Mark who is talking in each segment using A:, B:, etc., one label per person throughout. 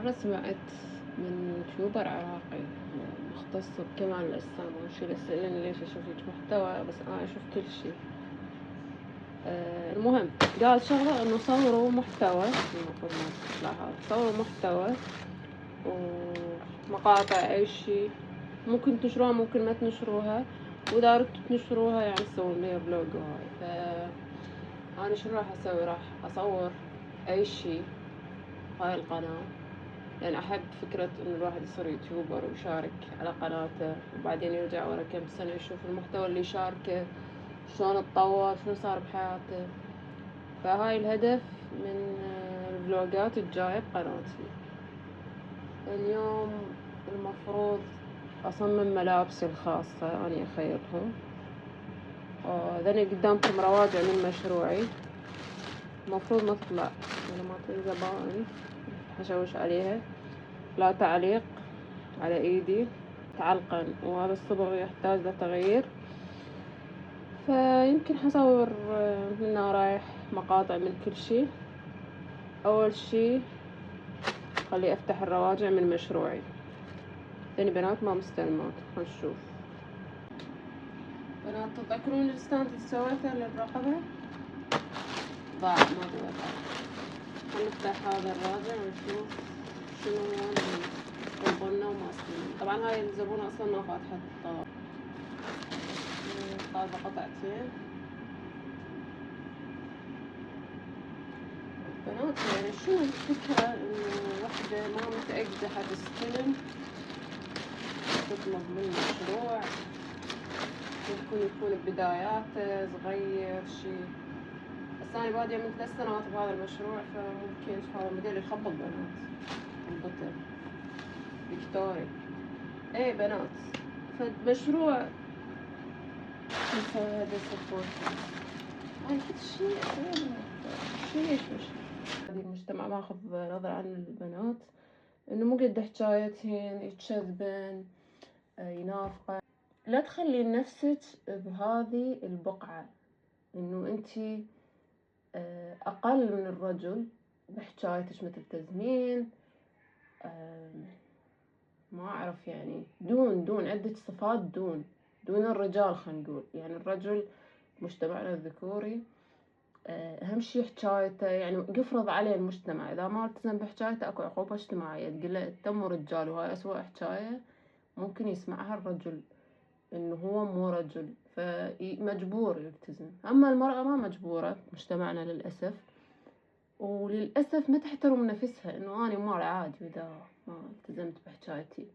A: مرة سمعت من يوتيوبر عراقي مختص بكمال الأجسام، وشي يسألني ليش أشوف هيج محتوى، بس أنا أشوف كل شي. المهم قال شغلة إنه صوروا محتوى، المفروض ما تطلع هذا، صوروا محتوى ومقاطع أي شي، ممكن تنشروها ممكن ما تنشروها، وإذا أردتوا تنشروها يعني تسوون ليها بلوج وهاي. أنا شو راح أسوي؟ راح أصور أي شي هاي القناة، لأن أحب فكرة إنه الواحد يصير يوتيوبر ويشارك على قناته، وبعدين يرجع ورا كم سنة يشوف المحتوى اللي شاركه شلون اتطور، شنو صار بحياته. فهاي الهدف من الفلوجات الجاية بقناتي. اليوم المفروض أصمم ملابسي الخاصة، أني أخيطهم. ذني قدامكم رواجع من مشروعي، المفروض ما تطلع ولا ما تنزبان، حشوش عليها. لا تعليق على ايدي تعلقا، وهذا الصبغ يحتاج لتغيير، فيمكن حصور هنا رايح مقاطع من كل شي. اول شي خلي افتح الرواجع من مشروعي، ثاني بنات ما مستلمات، نشوف. بنات تذكرون الستاند اللي سويته للرقبة؟ ضاع ما ضاع. نفتح هذا الراجع ونشوف شنو البنة وما استلم. طبعا هاي الزبونة اصلا ما فاتحة طالبة قطعتين. بنات يعني شو الفكرة إنه وحدة ما متأكدة حتستلم تطلب مني مشروع، ممكن يكون ببداياته صغير شي، بس أنا بادية من 3 سنوات بهذا المشروع، فممكن هذا موديل يخبط بنات البطل فيكتوري. ايه بنات، فمشروع نسوي هذا سبورت. هاي كل شي شي ليش مش هذه المجتمع ماخذ نظرة عن البنات، انه مو قد حجايتهن يتشذبن ينافقن. لا تخلين نفسك بهذه البقعة انه انتي اقل من الرجل بحجايتك، ما تلتزمين، ما اعرف يعني دون عدة صفات، دون الرجال. خلينا نقول يعني الرجل مجتمعنا الذكوري اهم شي حجايته، يعني يفرض عليه المجتمع اذا ما التزم بحجايته اكو عقوبة اجتماعية تقول له انت مو رجال، وهاي اسوأ حجاية ممكن يسمعها الرجل انه هو مو رجل، فمجبور يلتزم. اما المرأة ما مجبورة مجتمعنا للأسف، وللأسف ما تحترم نفسها انه اني مرأة عادي اذا ما التزمت بحجايتي.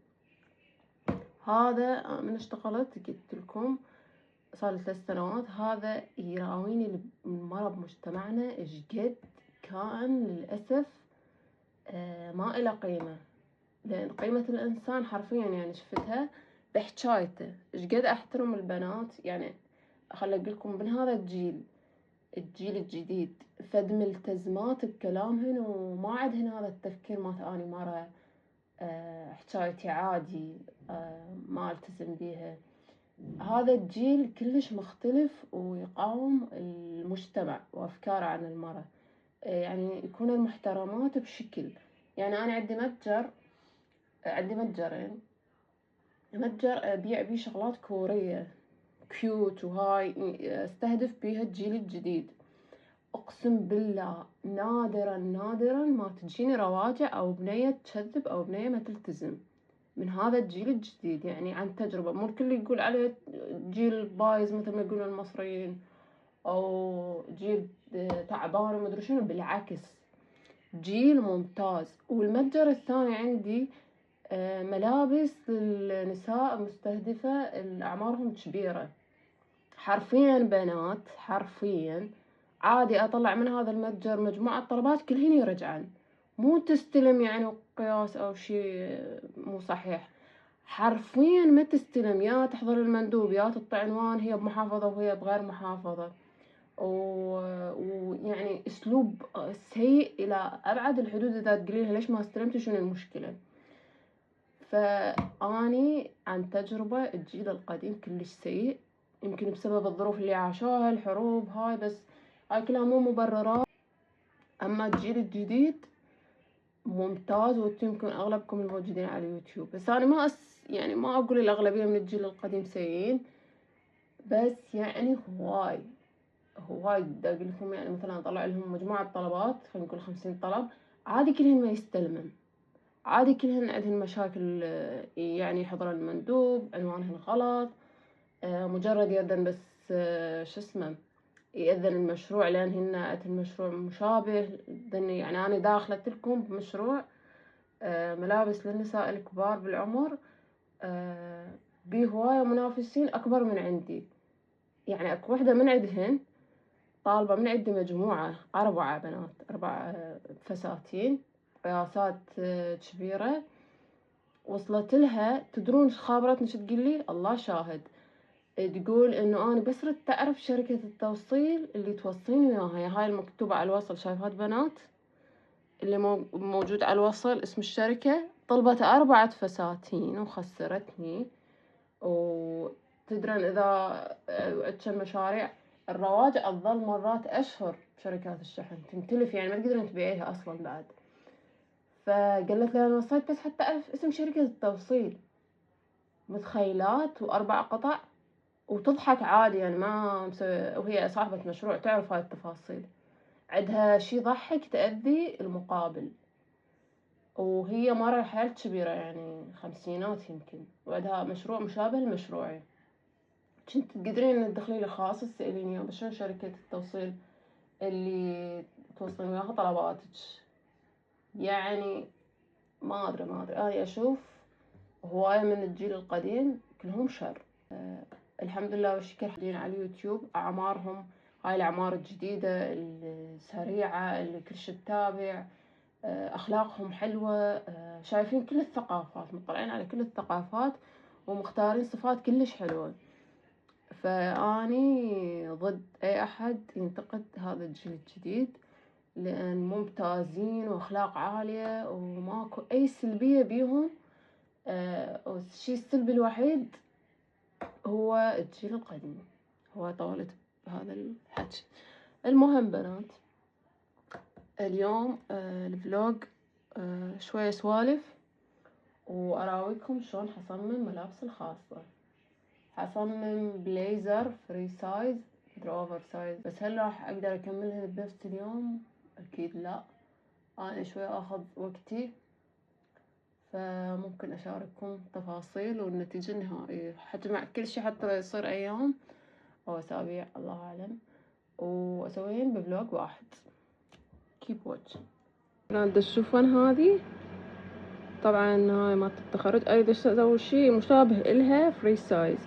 A: هذا من اشتغلت قلت لكم صار لي 3 سنوات، هذا يراويني المرأة بمجتمعنا ايش قد كان للأسف ما إله قيمة، لأن قيمة الإنسان حرفيا يعني شفتها بحجايته. ايش قد احترم البنات، يعني خل اقولكم من هذا الجيل الجديد فد ملتزمات بكلامهن وما عندهن هذا التفكير مالت اني مرة حجايتي عادي ما التزم بيها. هذا الجيل كلش مختلف ويقاوم المجتمع وافكاره عن المرأة، يعني يكون المحترمات بشكل. يعني انا عندي متجرين، متجر أبيع بيه شغلات كورية كيوت وهاي، استهدف بيها الجيل الجديد. اقسم بالله نادرا ما تجيني رواجع او بنية تكذب او بنية ما تلتزم من هذا الجيل الجديد، يعني عن تجربة. مو الكل يقول عليه جيل بايظ مثل ما يقولون المصريين، او جيل تعبان ومدري شنو، بالعكس جيل ممتاز. والمتجر الثاني عندي ملابس للنساء مستهدفة أعمارهم كبيرة، حرفيا بنات حرفيا عادي أطلع من هذا المتجر مجموعة طلبات كلهن يرجعن، مو تستلم يعني قياس أو شي مو صحيح، حرفيا ما تستلم، يا تحضر المندوب يا تطع عنوان هي بمحافظة وهي بغير محافظة، ويعني أسلوب سيء إلى أبعد الحدود. إذا تقوليلها ليش ما استلمتي شنو المشكلة؟ فأني عن تجربة الجيل القديم كلش سيء، يمكن بسبب الظروف اللي عاشوها الحروب هاي، بس هاي كلها مو مبررات. أما الجيل الجديد ممتاز، وانتم يمكن اغلبكم الموجودين على اليوتيوب. بس انا يعني ما اقول الاغلبية من الجيل القديم سيئين، بس يعني هواي دا اقول لكم. يعني مثلا طلع لهم مجموعة طلبات، خلينا نقول 50 طلب، عادي كلهن ما يستلمن، عادي كلهن عندهن مشاكل. يعني يحضرن المندوب عنوانهن غلط، مجرد يأذن بس شو اسمه يأذن المشروع لأن هن المشروع مشابه. يعني أنا داخلة لكم بمشروع ملابس للنساء الكبار بالعمر، بيه هواية منافسين أكبر من عندي. يعني أكو وحدة من عندهن طالبة من عندي مجموعة 4 بنات، 4 فساتين قياسات كبيرة. وصلت لها، تدرون خابرتني شو تقول لي؟ الله شاهد، تقول انه انا بس ردت اعرف شركة التوصيل اللي توصيني وياها، يا هاي المكتوبة على الوصل، شايفات بنات اللي موجود على الوصل اسم الشركة، طلبت 4 فساتين وخسرتني. وتدرن اذا عندك مشاريع الرواج تظل مرات اشهر بشركات الشحن تمتلف، يعني ما تقدرين تبيعيها اصلا بعد. فقالت لي انا وصيت بس حتى اعرف اسم شركة التوصيل. متخيلات، و4 قطع، وتضحك عادي، يعني ما وهي صاحبة مشروع تعرف هاي التفاصيل. عندها شي ضحك تأذي المقابل، وهي مرة حيل كبيرة، يعني 50 يمكن، وعندها مشروع مشابه لمشروعي. كنت تقدرين ان تدخلي لي خاص تسأليني بس شنو شركة التوصيل اللي توصلين وياها طلباتك. يعني ما ادري انا اشوف هواية من الجيل القديم كلهم شر. الحمد لله والشكر حاطين على اليوتيوب أعمارهم، هاي الأعمار الجديدة السريعة اللي كل شي تتابع، أخلاقهم حلوة، شايفين كل الثقافات، مطلعين على كل الثقافات ومختارين صفات كلش حلوة. فأني ضد أي أحد ينتقد هذا الجيل الجديد، لأن ممتازين وأخلاق عالية وماكو أي سلبية بيهم. والشي السلبي الوحيد هو الجيل القديم. هو طولت بهذا الحكي. المهم بنات، اليوم الفلوج شوية سوالف، وأراويكم شلون حصمم ملابس الخاصة. حصمم بليزر فري سايز اوفر سايز، بس هل راح أقدر أكملها بنفس اليوم؟ أكيد لا، أنا شوي أخذ وقتي، فممكن أشارككم تفاصيل والنتيجة النهائية. حجمع كل شي حتى يصير أيام أو أسابيع الله أعلم، وأسويهن بفلوج واحد. keep watching. تشوفون هذه طبعا هاي مالت التخرج، أريد أسوي شي مشابه إلها فري سايز.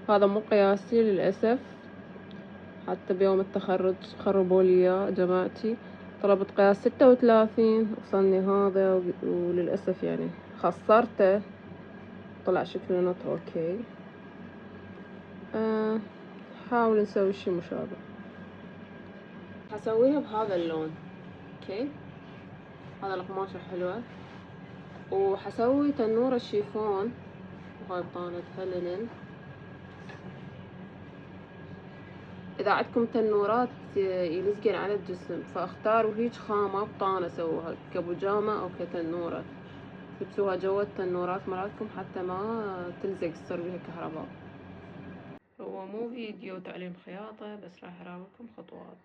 A: هذا مو قياسي للأسف، حتى بيوم التخرج خربوا لي إياه جماعتي. طلبت قياس 36 وصلني هذا، وللأسف يعني خسرته. طلع شكله نوت اوكي. حاول نسوي شي مشابه. حسويها بهذا اللون، اوكي. هذا القماشة حلوة، وحسوي تنورة شيفون، وهاي بطانتها لينن. اذا عندكم تنورات يلزقن على الجسم فاختاروا هيج خامة بطانة، سووها كبجامة او كتنورة، لبسوها جوا التنورات مالتكم حتى ما تلزق تصير بيها كهرباء. هو مو فيديو تعليم خياطة، بس راح اراويكم خطوات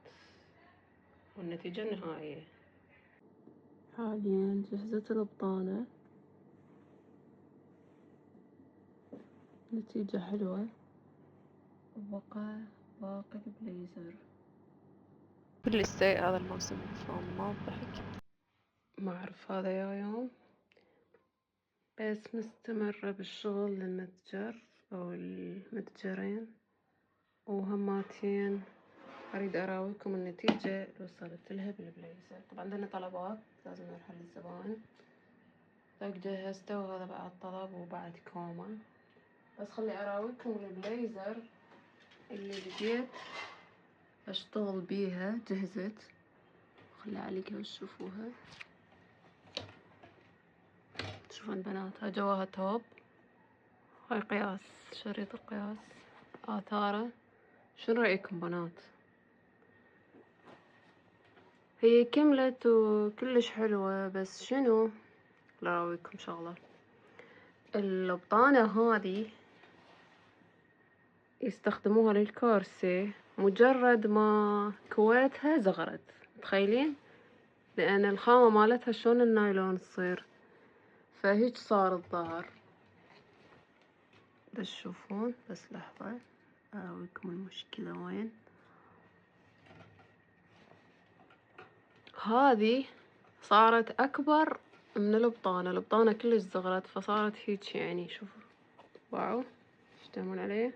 A: والنتيجة النهائية. حاليا جهزت البطانة، نتيجة حلوة. باقي البليزر كل السيء هذا الموسم، ما ضحك. ما أعرف هذا يا يوم، بس مستمرة بالشغل للمتجر أو المتجرين وهماتين. أريد أراويكم النتيجة اللي وصلت لها بالبليزر. طبعا عندنا طلبات لازم نروح للزبائن، جهزته وهذا بعد طلب وبعد كومة. بس خلي أراويكم البليزر اللي بديت أشتغل بيها. جهزت، خلي أعلقها وتشوفوها. تشوفون بنات، هاي جواها توب، هاي قياس، شريط القياس، آثاره. شنو رأيكم بنات؟ هي كملت وكلش حلوة، بس شنو لاراويكم شغلة. البطانة هذي يستخدموها للكورسي، مجرد ما كويتها زغرت، متخيلين؟ لأن الخامة مالتها شلون النايلون تصير، فهيج صار الظهر. بس تشوفون، بس لحظة أراويكم المشكلة وين. هذه صارت أكبر من البطانة كلش صغرت، فصارت هيج يعني. شوفوا، واو، يشتمون عليه.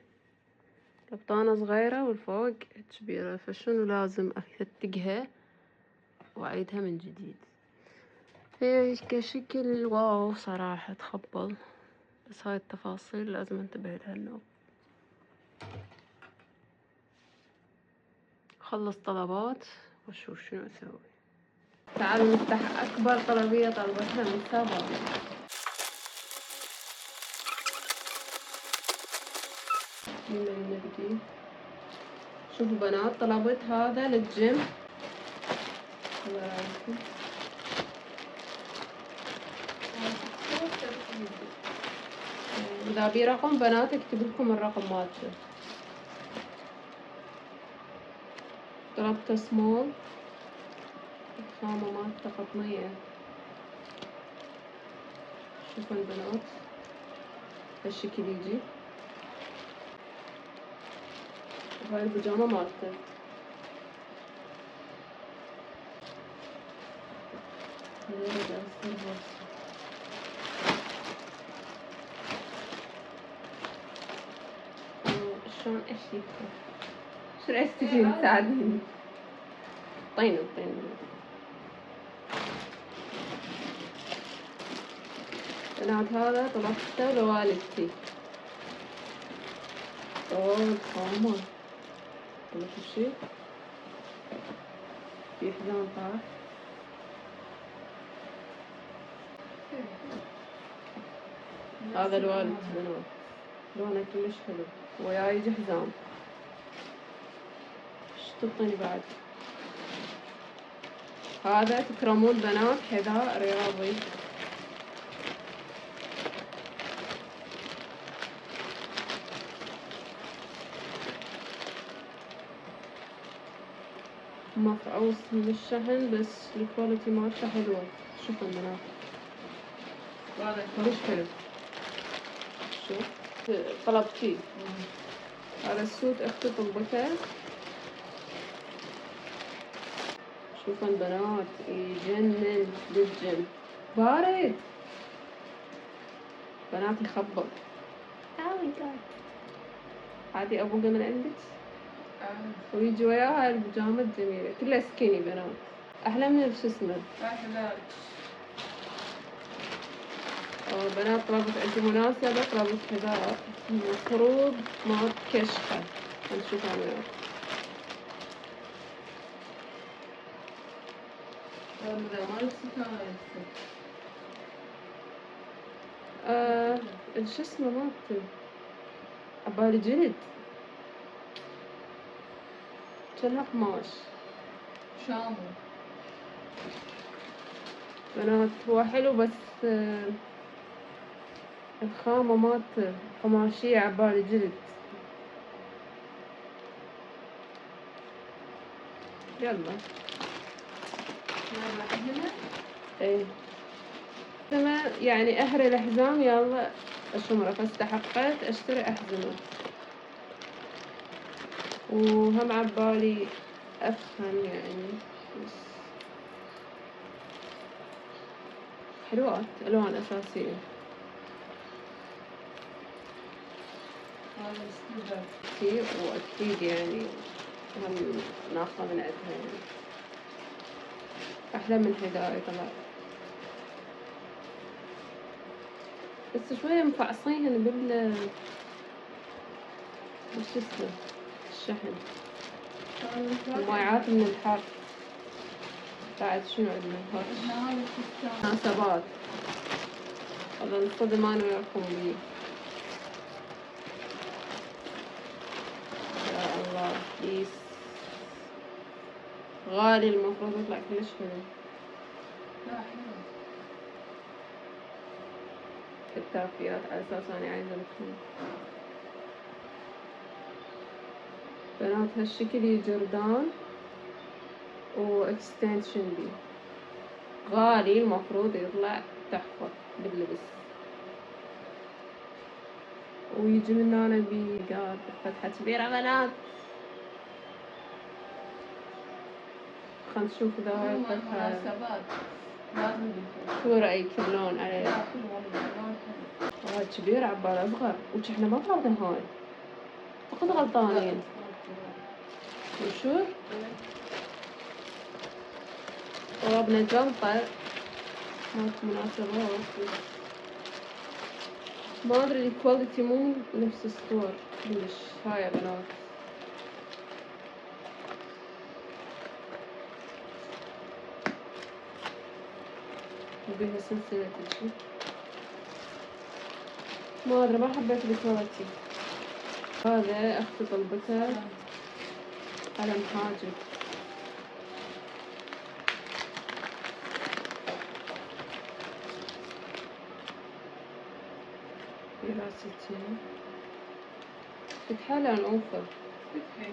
A: البطانة صغيرة والفوق كبيرة، فشنو لازم أثقها وأعيدها من جديد. هي كشكل واو صراحة تخبل، بس هاي التفاصيل لازم انتبه لها. النوب خلص طلبات واشوف شنو اسوي. تعالوا نفتح اكبر طلبية طلبتها من سابا. من نبدي. شوفوا بنات، طلبت هذا للجيم. اذا بي رقم بنات اكتب لكم الرقم مالته. طلبته سمول، الخامة مالته قطنية. شوفوا البنات هالشكل يجي، وهاي البيجامة مالته. شلون اشيكها؟ شو رأيك تجين تساعديني؟ طيني بنات، هذا طلبته لوالدتي. خامة طلبت الشي في حزام طاح. هذا الوالد بنات، لونه كلش حلو، وياي يجي حزام. ايش تعطيني بعد؟ هذا تكرمون بنات، حذاء رياضي. مفعوص من الشحن، بس الكواليتي مالته حلوة. شوفوا البنات، هذا كلش حلو. شوف طلبتيه. هذا السوت اختي طلبته. شوفوا البنات، يجنن للجيم. بارد بنات، يخبط. هذه ابوقه من عندك. ويجي وياها البيجامة الجميلة، كلها سكيني بنات، احلى من شو اسمه. بنات طلبت عندي مناسبة، طلبت حذاء المفروض مال كشخة. نشوفها بنات. شو اسمه مالته، عبالي جلد، جنها قماش شامو. بنات هو حلو، بس الخامة مالته قماشية، عبالي جلد. يلا ايه يعني اهري الحزام، يلا اشمره، فاستحقيت اشتري احزمة. وهم عبالي افهم يعني، بس حلوات، الوان اساسية. واكيد يعني هم ناخذه من عندها يعني، احلى من حذائي طلع، بس شوية مفعصيهن وش اسمه الشحن. المايعات من الحر. بعد شنو عندنا؟ مناسبات. والله نصطدم انا وياكم بيه. يا الله، كيس غالي المفروض يطلع كلش حلو.
B: لا حلو.
A: كتافيات على أساس أنا عايزة بكم بنات هالشكل جردان واكستنشن بي غالي المفروض يطلع تحفة باللبس. ويجي من هنا بقاد فتحة كبيرة بنات. خلنا نشوف إذا هاي الفتحة
B: مناسبات لازم يكون.
A: شو رأيك اللون عليه؟
B: لا حلو والله لون حلو.
A: هاي كبير عبال أصغر وإحنا ما طلبنا هاي. أخذ غلطانين. وشو؟ طلبنا جنطة مالت مناسبات. ما أدري الكواليتي مو نفس الصور كلش. هاي يا بنات وبيها سلسلة تجي. ما أدري ما حبيت الكواليتي. هذا أختي طلبته قلم حاجب. في راستين فتحة لا نعوفة.
B: فتحي.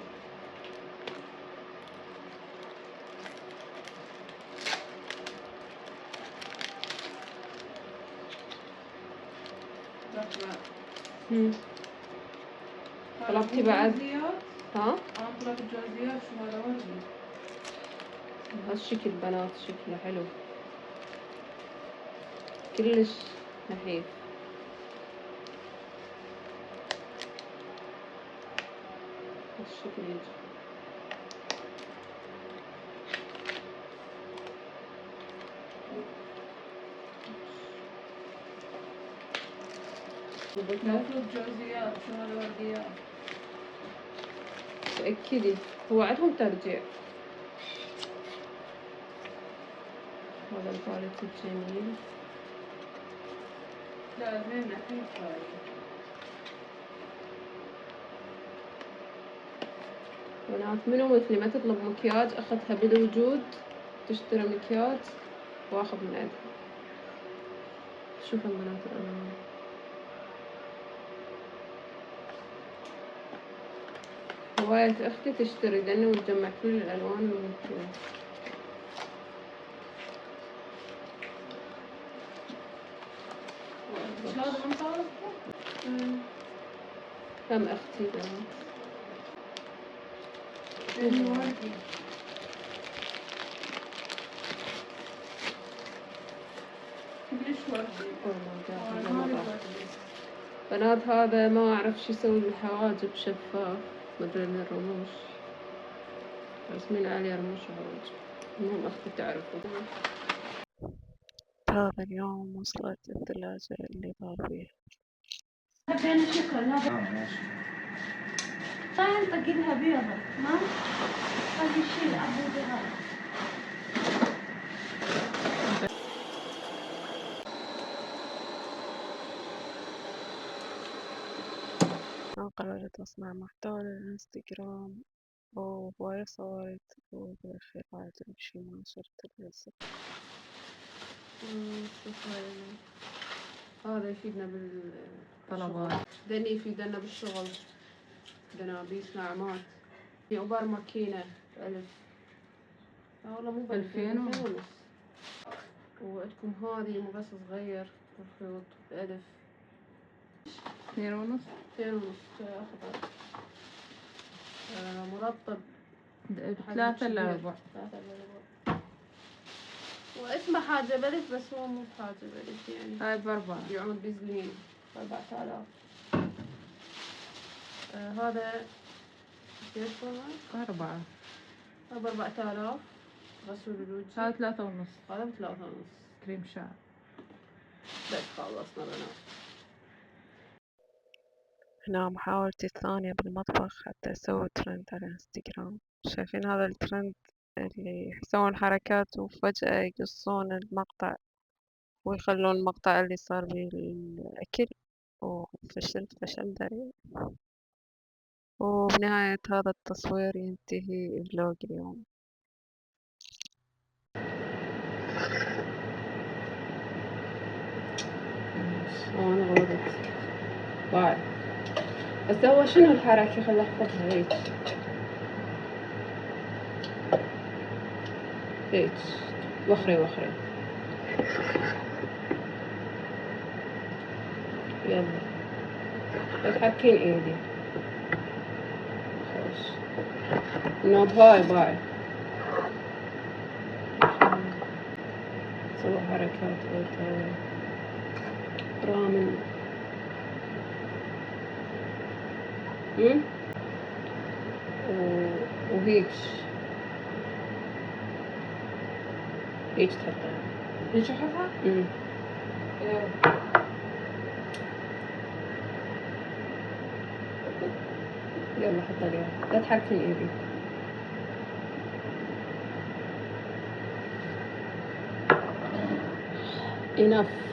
A: طلبتي بعد؟ ها؟
B: أنا طلبت جوزيات شو هذا وردي.
A: هالشكل بنات شكله حلو كلش نحيف. هالشكل يجي
B: المفروض جوزيات شو هذا ورديات.
A: تأكدي هو عندهم ترجيع. هذا الكواليتي الجميل.
B: لا زين نحيف هاي.
A: بنات منو مثلي ما تطلب مكياج أخذها بالوجود تشتري مكياج وأخذ من عندها. شوفوا بنات الألوان هواية أختي تشتري لأنه وتجمع كل الألوان الممكنة.
B: هذا من طالبته؟
A: كم أختي بنات
B: لأنه وردي. كلش وردي.
A: بنات هذا ما أعرف شو يسوي بالحواجب شفاف مدري من الرموش رسمين عليه رموش حواجب. المهم أختي تعرفه. هذا اليوم وصلت الثلاجة اللي طافية.
B: حبينا شكرا لا طيب نطقلها بيضة ما هذا الشيء عبودي هذا.
A: أنا قررت أصنع محتوى للإنستغرام وهواية صورت وبالأخير عجب شي ما صرت للأسف. هذا يفيدنا بالطلبات. دني يفيدنا بالشغل. دنابيس نعمات. في عبار ماكينة 1000. لا والله مو 2000 ونص. وعندكم هذه مقص صغير الخيوط 1000.
B: 2 ونص.
A: 2 ونص أخضر. مرطب
B: 3 إلا ربع.
A: واسمه حاجة بلف بس هو مو بحاجة بلف يعني.
B: هاي ب4.
A: يبيعون بيزلين 4000. هذا كيف والله؟
B: 4.
A: هذا 4000 غسول الوجه.
B: هذا 3 ونص.
A: هذا ب3 ونص.
B: كريم شعر.
A: بس خلصنا بنات. هنا محاولتي الثانية بالمطبخ حتى أسوي ترند على الانستغرام. شايفين هذا الترند اللي يسوون حركات وفجأة يقصون المقطع ويخلون المقطع اللي صار بالأكل وفشلت فشل ذريع. وبنهاية هذا التصوير ينتهي فلوق اليوم. انا غلطت. باي. بس هو شنو الحركة؟ خل احفظها هيك. هيك وخري وخري. يلا لا تحركين ايدي. خوش. نو باي باي. سوي حركات رامن. وهيك هيك تحطها.
B: هيك احطها؟
A: يلا حط عليها. لا تحركين ايدي. enough.